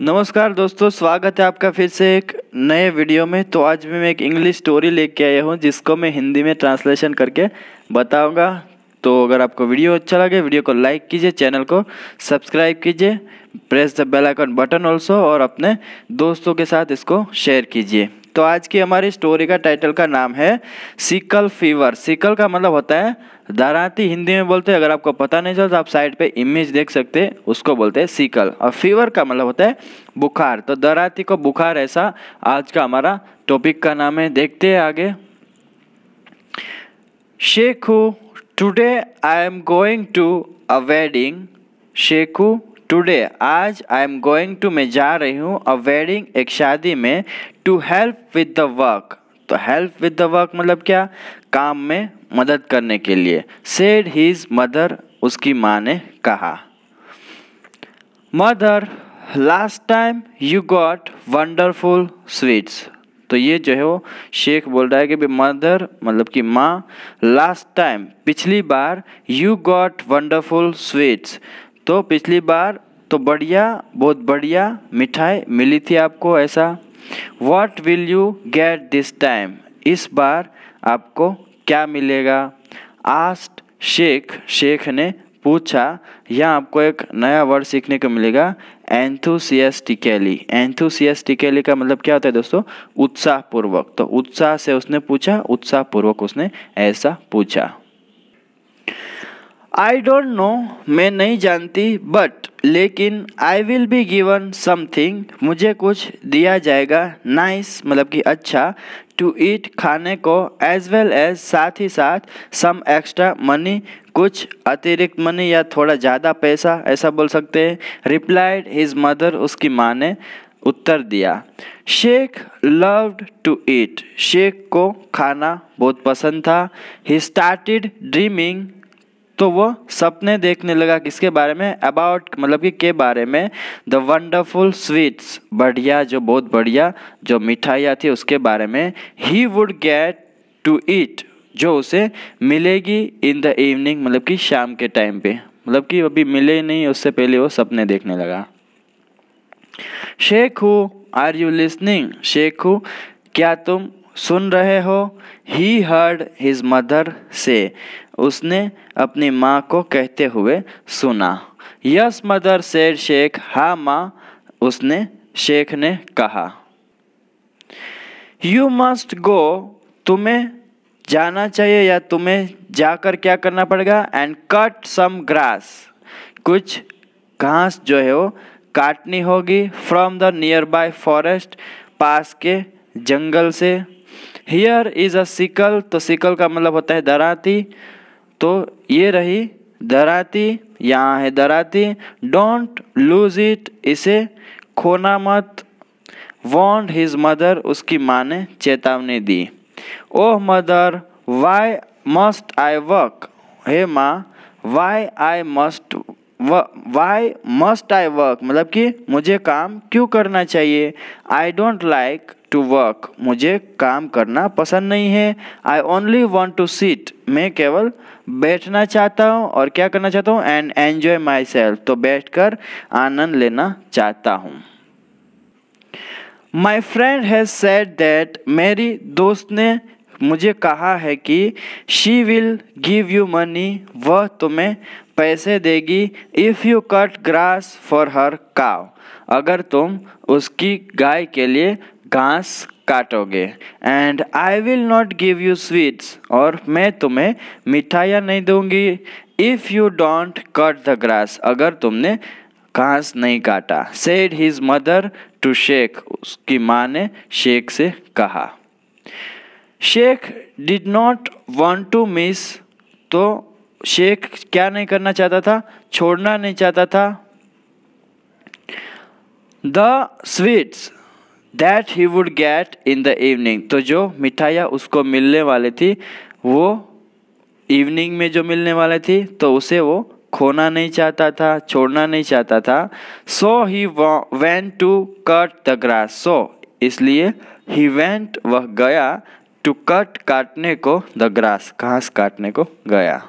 नमस्कार दोस्तों, स्वागत है आपका फिर से एक नए वीडियो में। तो आज भी मैं एक इंग्लिश स्टोरी लेके आया हूँ जिसको मैं हिंदी में ट्रांसलेशन करके बताऊँगा। तो अगर आपको वीडियो अच्छा लगे, वीडियो को लाइक कीजिए, चैनल को सब्सक्राइब कीजिए, press the bell icon button also, और अपने दोस्तों के साथ इसको शेयर कीजिए। तो आज की हमारी स्टोरी का टाइटल का नाम है सिकल फीवर। सिकल का मतलब होता है दरांती, हिंदी में बोलते हैं। अगर आपको पता नहीं चलता, आप साइड पे इमेज देख सकते हैं, उसको बोलते हैं सिकल। और फीवर का मतलब होता है बुखार। तो दरांती को बुखार, ऐसा आज का हमारा टॉपिक का नाम है। देखते हैं आगे। Shekhu, today I am going to a wedding. Shekhu, today, आज आई एम गोइंग टू, मैं जा रही हूँ, अ वेडिंग, एक शादी में, to help with the work. तो हेल्प विद द वर्क मतलब क्या? काम में मदद करने के लिए। सेड हिज मदर, उसकी माँ ने कहा। Mother, last time you got wonderful sweets. तो ये जो है वो शेख बोल रहा है कि मदर मतलब कि माँ, लास्ट टाइम, पिछली बार, यू गॉट वंडरफुल स्वीट्स, तो पिछली बार तो बढ़िया, बहुत बढ़िया मिठाई मिली थी आपको, ऐसा। What will you get this time? इस बार आपको क्या मिलेगा? Asked शेख, शेख ने पूछा। यहाँ आपको एक नया वर्ड सीखने को मिलेगा, enthusiastically। enthusiastically का मतलब क्या होता है दोस्तों? उत्साहपूर्वक। तो उत्साह से उसने पूछा, उत्साहपूर्वक उसने ऐसा पूछा। आई डोंट नो, मैं नहीं जानती, बट लेकिन, I will be given something, मुझे कुछ दिया जाएगा, नाइस मतलब कि अच्छा, टू ईट, खाने को, एज वेल एज, साथ ही साथ, सम एक्स्ट्रा मनी, कुछ अतिरिक्त मनी या थोड़ा ज़्यादा पैसा, ऐसा बोल सकते हैं। रिप्लाइड हिज मदर, उसकी माँ ने उत्तर दिया। Sheikh loved to eat, Sheikh को खाना बहुत पसंद था। ही स्टार्टेड ड्रीमिंग, तो वो सपने देखने लगा, किसके बारे में? अबाउट मतलब कि के बारे में। द वंडरफुल स्वीट्स, बढ़िया, जो बहुत बढ़िया जो मिठाइयाँ थी उसके बारे में। He would get to eat, जो उसे मिलेगी, इन द इवनिंग मतलब कि शाम के टाइम पे, मतलब कि अभी मिले नहीं, उससे पहले वो सपने देखने लगा। Shekhu, are you listening? Shekhu, क्या तुम सुन रहे हो? ही हर्ड हिज मदर से, उसने अपनी माँ को कहते हुए सुना। यस मदर सेड शेख, हाँ माँ, उसने, शेख ने कहा। यू मस्ट गो, तुम्हें जाना चाहिए या तुम्हें जाकर क्या करना पड़ेगा? एंड कट सम ग्रास, कुछ घास जो है वो काटनी होगी। From the nearby forest, पास के जंगल से। हियर इज अ सिकल, तो सिकल का मतलब होता है दरांती, तो ये रही दरांती, यहाँ है दरांती। डोंट लूज इट, इसे खोना मत। वॉन्ट हिज मदर, उसकी माँ ने चेतावनी दी। Oh mother, why must I work, हे माँ, वाई मस्ट आई वर्क मतलब कि मुझे काम क्यों करना चाहिए? I don't like to work, मुझे काम करना पसंद नहीं है। I only want to sit, मैं केवल बैठना चाहता हूँ और क्या करना चाहता हूँ? एंड एन्जॉय माई सेल्फ, तो बैठकर आनंद लेना चाहता हूँ। My friend has said that, मेरी दोस्त ने मुझे कहा है कि she will give you money, वह तुम्हें पैसे देगी। If you cut grass for her cow, अगर तुम उसकी गाय के लिए घास काटोगे। And I will not give you sweets, और मैं तुम्हें मिठाइयाँ नहीं दूंगी। If you don't cut the grass, अगर तुमने घास नहीं काटा। Said his mother to Shekh, उसकी माँ ने शेख से कहा। Sheikh did not want to miss, तो शेख क्या नहीं करना चाहता था? छोड़ना नहीं चाहता था। The sweets that he would get in the evening, तो जो मिठाइयाँ उसको मिलने वाली थी, वो इवनिंग में जो मिलने वाली थी, तो उसे वो खोना नहीं चाहता था, छोड़ना नहीं चाहता था। So he went to cut the grass, so इसलिए, ही वेंट वह गया, टू कट काटने को, द ग्रास घास काटने को गया।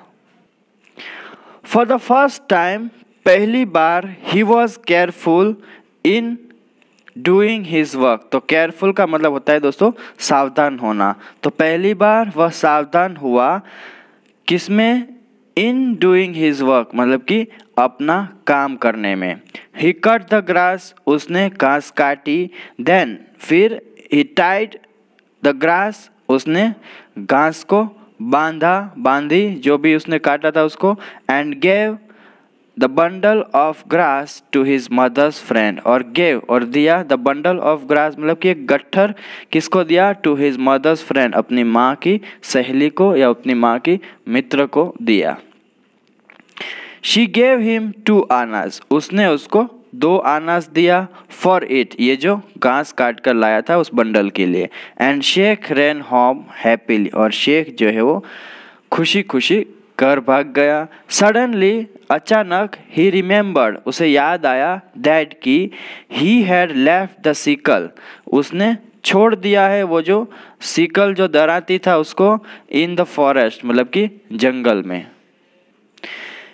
फॉर द फर्स्ट टाइम, पहली बार, he was careful in doing his work. तो केयरफुल का मतलब होता है दोस्तों सावधान होना। तो पहली बार वह सावधान हुआ किसमें? इन डूइंग हिज वर्क, मतलब कि अपना काम करने में। ही कट द ग्रास, उसने घास काटी। देन फिर ही टाइड द ग्रास, उसने घास को बांधी, जो भी उसने काटा था उसको। And gave the bundle of grass to his mother's friend, और गेव और दिया द बंडल ऑफ ग्रास मतलब कि एक गट्ठर किसको दिया? टू हिज मदर्स फ्रेंड, अपनी माँ की सहेली को या अपनी माँ की मित्र को दिया। शी गेव हिम 2 आनाज, उसने उसको 2 आनाज दिया। फॉर इट, ये जो घास काट कर लाया था उस बंडल के लिए। And Sheikh ran home happily, और शेख जो है वो खुशी खुशी घर भाग गया। सडनली, अचानक, ही रिमेम्बर्ड, उसे याद आया, दैट की he had left the sickle, उसने छोड़ दिया है वो जो सिकल जो दराती था उसको, इन द फॉरेस्ट मतलब कि जंगल में।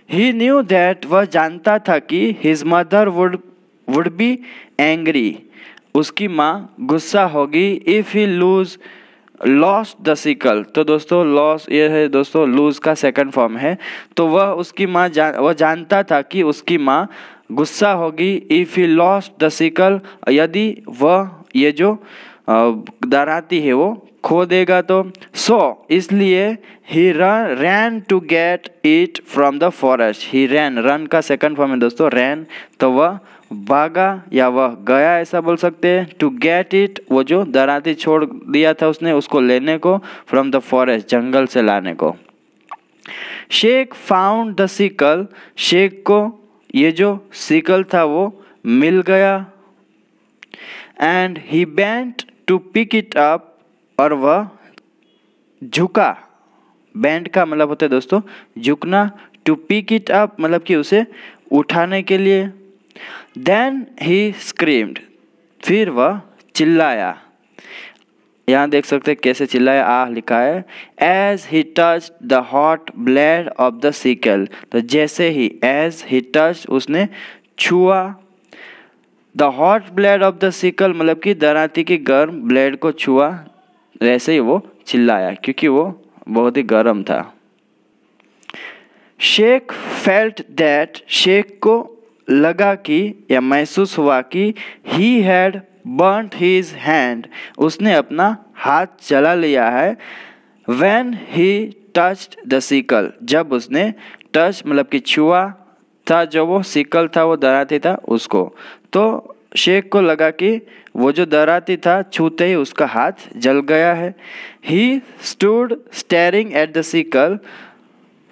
ही न्यू दैट, वह जानता था कि his mother would be angry, उसकी माँ गुस्सा होगी। If he lost the sickle, तो दोस्तों लॉस ये है दोस्तों लूज का सेकंड फॉर्म है। तो वह उसकी माँ वह जानता था कि उसकी माँ गुस्सा होगी। If he lost the sickle, यदि वह ये जो दराती है वो खो देगा तो। सो इसलिए he ran to get it from the forest. He run का सेकंड फॉर्म है दोस्तों रैन, तो वह भागा या वह गया ऐसा बोल सकते हैं। टू गेट इट, वो जो दराती छोड़ दिया था उसने उसको लेने को, फ्रॉम द फॉरेस्ट, जंगल से लाने को। Sheikh found the sickle, Sheikh को ये जो सिकल था वो मिल गया। And he bent to pick it up, और वह झुका। बेंट का मतलब होता है दोस्तों झुकना। टू पिक इट अप मतलब कि उसे उठाने के लिए। देन ही स्क्रीम्ड, फिर वह चिल्लाया। यहाँ देख सकते हैं कैसे चिल्लाया, आ लिखा है। As he touch the hot blade of the sickle, तो जैसे ही एज ही टच उसने छुआ। The hot blade of the sickle मतलब कि दराती की गर्म ब्लेड को छुआ, वैसे ही वो चिल्लाया क्योंकि वो बहुत ही गर्म था। शेख फेल्ट दैट, शेख को लगा कि या महसूस हुआ कि he had burnt his hand, उसने अपना हाथ जला लिया है। When he touched the sickle, जब उसने टच मतलब कि छुआ था जो वो सिकल था वो दराती था उसको। तो शेख को लगा कि वो जो दराती था छूते ही उसका हाथ जल गया है। He stood staring at the sickle,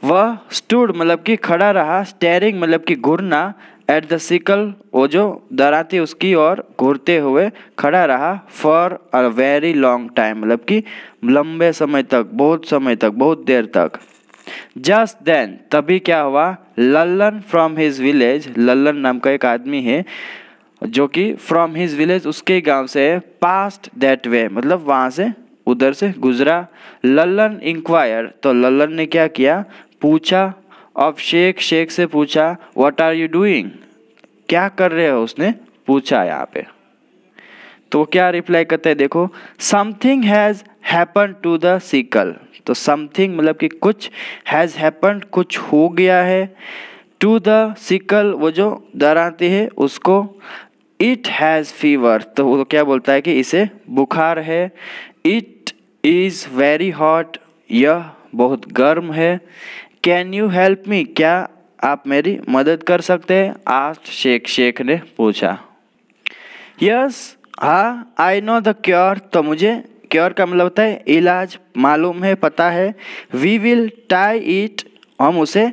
वह स्टूड मतलब कि खड़ा रहा, स्टेरिंग मतलब कि घूरना, एट द सिकल वो जो दराती उसकी ओर घूरते हुए खड़ा रहा। For a very long time मतलब कि लंबे समय तक, बहुत समय तक, बहुत देर तक। जस्ट देन, तभी क्या हुआ? Lallan from his village, Lallan नाम का एक आदमी है जो कि फ्रॉम हिज विलेज उसके गांव से पास्ट दैट वे मतलब वहाँ से उधर से गुजरा। लल्लन इंक्वायर, तो लल्लन ने क्या किया? पूछा। ऑफ शेख, शेख से पूछा। व्हाट आर यू डूइंग, क्या कर रहे हो उसने पूछा यहाँ पे। तो क्या रिप्लाई करते हैं देखो। Something has happen to the sickle, तो समथिंग मतलब कि कुछ, हैज़ हैपन कुछ हो गया है, टू द सिकल वो जो दराती है उसको। इट हैज़ फीवर, तो वो क्या बोलता है कि इसे बुखार है। इट इज़ वेरी हॉट, यह बहुत गर्म है। कैन यू हेल्प मी, क्या आप मेरी मदद कर सकते हैं? आस्क्ड शेख, शेख ने पूछा। यस, हाँ, आई नो द क्योर, तो मुझे क्योर का मतलब होता है इलाज मालूम है, पता है। वी विल टाई इट, हम उसे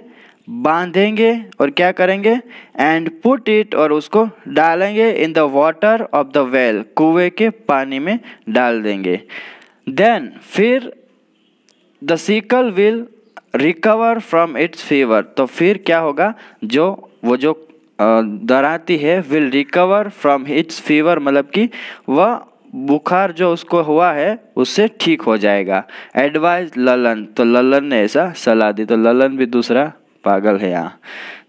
बांधेंगे और क्या करेंगे? एंड पुट इट, और उसको डालेंगे in the water of the well, कुएं के पानी में डाल देंगे। देन फिर the sickle will recover from its fever, तो फिर क्या होगा? जो वो जो दराती है will recover from its fever मतलब कि वह बुखार जो उसको हुआ है उससे ठीक हो जाएगा। एडवाइज ललन, तो ललन ने ऐसा सलाह दी, तो ललन भी दूसरा पागल है यहाँ।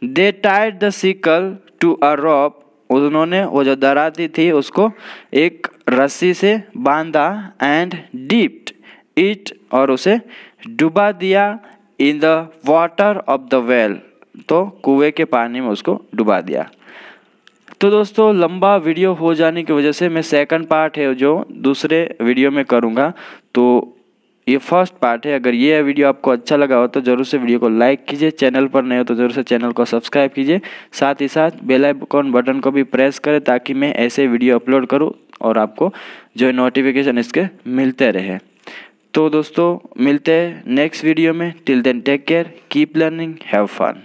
They tied the sickle to a rope, उन्होंने वो जो दराती थी उसको एक रस्सी से बांधा एंड डिप्ड इट, और उसे डुबा दिया in the water of the well, तो कुएं के पानी में उसको डुबा दिया। तो दोस्तों लंबा वीडियो हो जाने की वजह से मैं सेकंड पार्ट है जो दूसरे वीडियो में करूँगा, तो ये फर्स्ट पार्ट है। अगर ये वीडियो आपको अच्छा लगा हो तो ज़रूर से वीडियो को लाइक कीजिए, चैनल पर नए हो तो ज़रूर से चैनल को सब्सक्राइब कीजिए, साथ ही साथ बेल आइकन बटन को भी प्रेस करें ताकि मैं ऐसे वीडियो अपलोड करूं और आपको जो नोटिफिकेशन इसके मिलते रहे। तो दोस्तों मिलते हैं नेक्स्ट वीडियो में। Till then take care, keep learning, have fun.